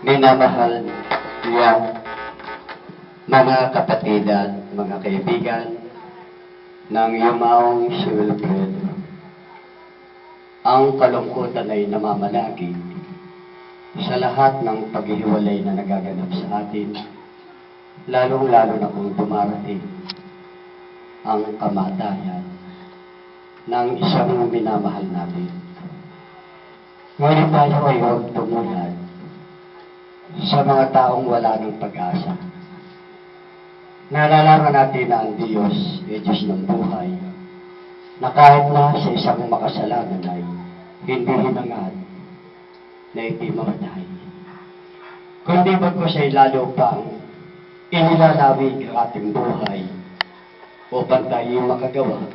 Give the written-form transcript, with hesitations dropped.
Minamahal niya, mga kapatid at mga kaibigan ng Yumaong si Wilfredo. Ang kalungkutan ay namamalagi sa lahat ng paghihiwalay na nagaganap sa atin, lalong-lalo na kung dumarating ang kamatayan ng isang minamahal natin. Ngunit tayo ay huwag tumulad sa mga taong wala ng pag-asa. Nalalaman natin na ang Diyos ay Diyos ng buhay, na kahit na sa isang makasalanan ay hindi hinangad na iti mamatay. Kundi bagkus ay lalo pang inilalawig ang ating buhay upang tayo makagawa